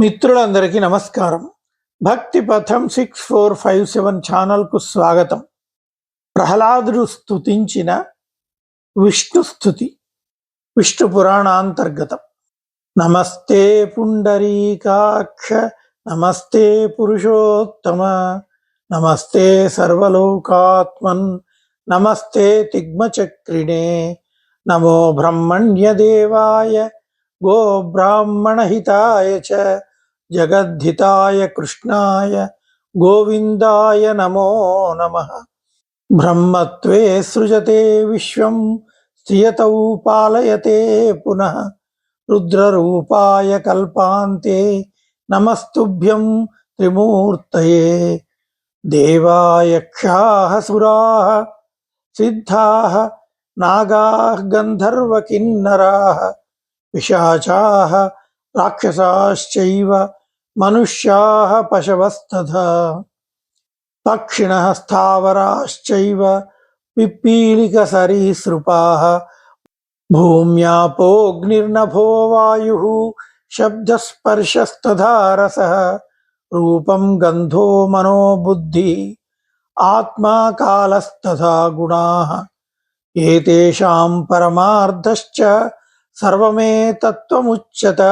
మిత్రులందరికీ నమస్కారం. భక్తి పథం 6457 ఛానల్కు స్వాగతం. ప్రహ్లాదుడు స్తుతించిన విష్ణు స్తుతి, విష్ణు పురాణాంతర్గతం. నమస్తే పుండరీకాక్ష, నమస్తే పురుషోత్తమ, నమస్తే సర్వలోకాత్మన్, నమస్తే తిగ్మచక్రిణే, నమో బ్రహ్మణ్యదేవాయ గో బ్రాహ్మణహితాయ చ జగద్ధితాయ కృష్ణాయ గోవిందాయ నమో నమః. బ్రహ్మత్వే సృజతే విశ్వం స్థియతౌ పాలయతే పునః, రుద్రరూపాయ కల్పాంతే నమస్తుభ్యం త్రిమూర్తయే. దేవాయక్షాః సురాః సిద్ధాః నాగాః గంధర్వకిన్నరాః పిశాచాః రాక్షసాశ్చైవ మనుష్యాః పశవస్తథా. పక్షిణః స్థావరాశ్చైవ పిప్పీలికసరీసృపాః. భూమ్యాపోऽగ్నిర్నభో వాయుః శబ్దస్పర్శస్తథా రసః. రూపం గంధో మనో బుద్ధిః ఆత్మా కాలస్తథా గుణాః. ఏతేషాం పరమార్థశ్చ సర్వమేతత్వముచ్యత.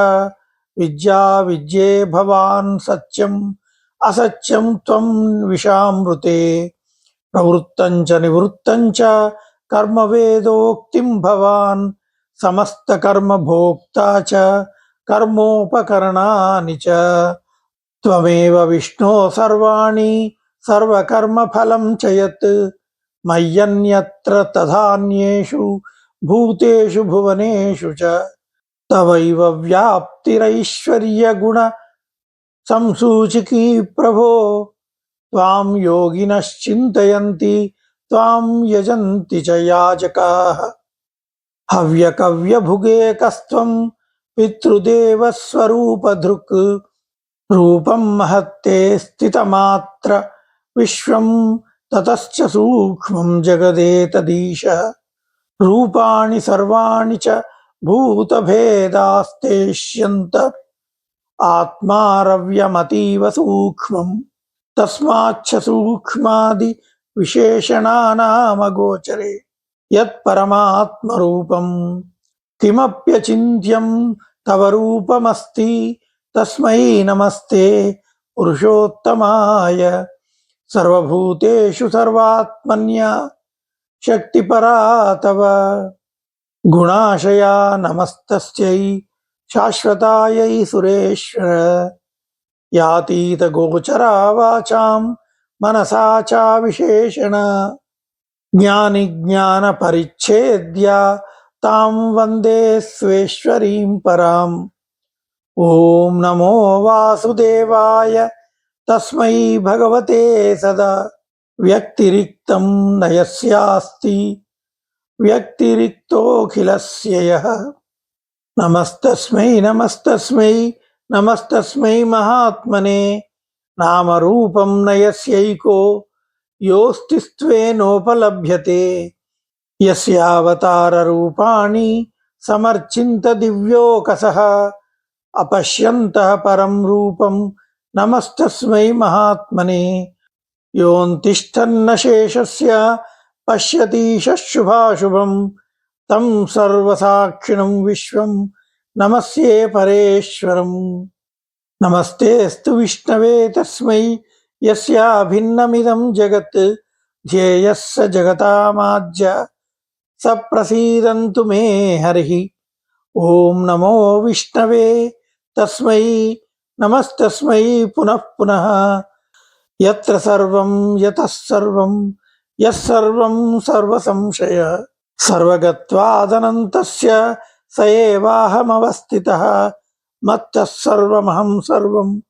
విద్యా విద్యే భవాన్ సత్యం అసత్యం త్వం విషామృతే. ప్రవృత్తం చ నివృత్తం చ కర్మ వేదోక్తిం భవాన్. సమస్త కర్మ భోక్తా చ కర్మోపకరణాని చ. త్వమేవ విష్ణో సర్వాణి సర్వకర్మ ఫలం చ యత్. మయ్యన్యత్ర తథాన్యేషు భూతేషు భువనేషు చ. తవైవ వ్యాప్తిరైశ్వర్య గుణ సంసూచికీ ప్రభో. త్వాం యోగినశ్చింతయంతి త్వాం యజంతి చ యాజకాః. హవ్యకవ్యభుగేకస్త్వం పితృదేవస్వరూపధృక్. రూపం మహత్తే స్థితమాత్ర విశ్వం తతశ్చ సూక్ష్మం జగదేతదీశః. రూపాణి సర్వాణి చ భూతభేదాస్తేష్యంత. ఆత్మారవ్యమతీవ సూక్ష్మం తస్మాచ్చ సూక్ష్మాది విశేషణానామగోచరే. యత్పరమాత్మరూపం కిమప్యచింత్యం తవ రూపమస్తి. తస్మై నమస్తే పురుషోత్తమాయ. సర్వభూతేషు సర్వాత్మన్య శక్తిపరా తవ. గుణాశయా నమస్తస్యై శాశ్వతాయై సురేశ్వర. యాతీత గోచరా వాచాం మనసా చ విశేషణ. జ్ఞాని జ్ఞాన పరిచ్ఛేద్య తాం వందే స్వేశ్వరీం పరాం. ఓం నమో వాసుదేవాయ తస్మై భగవతే సదా. వ్యక్తిరిక్తం నయస్యాస్తి వ్యక్తిరిక్తోఖిలస్య యః. నమస్తస్మై నమస్తస్మై నమస్తస్మై మహాత్మనే. నామరూపం నయస్యైకో యోస్తిస్త్వేనోపలభ్యతే. యస్యావతార రూపాణి సమర్చింత దివ్యోకసః. అపశ్యంతః పరం రూపం నమస్తస్మై మహాత్మనే. యోన్తిష్టన్న శేషస్య పశ్యతీశ శుభాశుభం. తం సర్వసాక్షిణం విశ్వం నమస్యే పరేశ్వరం. నమస్తేస్తు విష్ణవే తస్మై యస్యాభిన్నమిదం జగత్. ధ్యేయః స జగతామాద్య స ప్రసీదంతు మే హరిః. ఓం నమో విష్ణవే తస్మై నమస్తస్మై పునః పునః. యత్ర సర్వం యతః సర్వం యస్సర్వం సర్వసంశయ. సర్వగత్వాదనంతస్య స ఏవాహమవస్థితః. మత్తః సర్వమహం సర్వం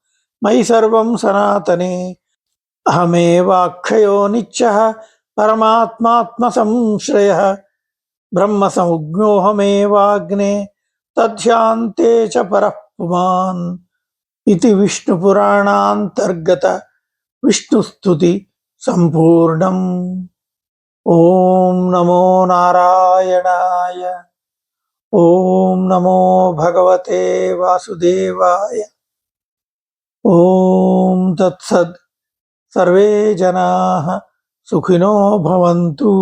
మయి సర్వం సనాతనే. అహమేవాక్షయో నిత్యః పరమాత్మాత్మ సంశ్రయః. బ్రహ్మ సంజ్ఞోహమేవాగ్నే తధ్యాంతే చ పరః పుమాన్. ఇది విష్ణు పురాణాంతర్గత విష్ణు స్తుతి సంపూర్ణం. ఓం నమో నారాయణాయ. ఓం నమో భగవతే వాసుదేవాయ. ఓం తత్సత్. సర్వే జనాః సుఖినో భవంతు.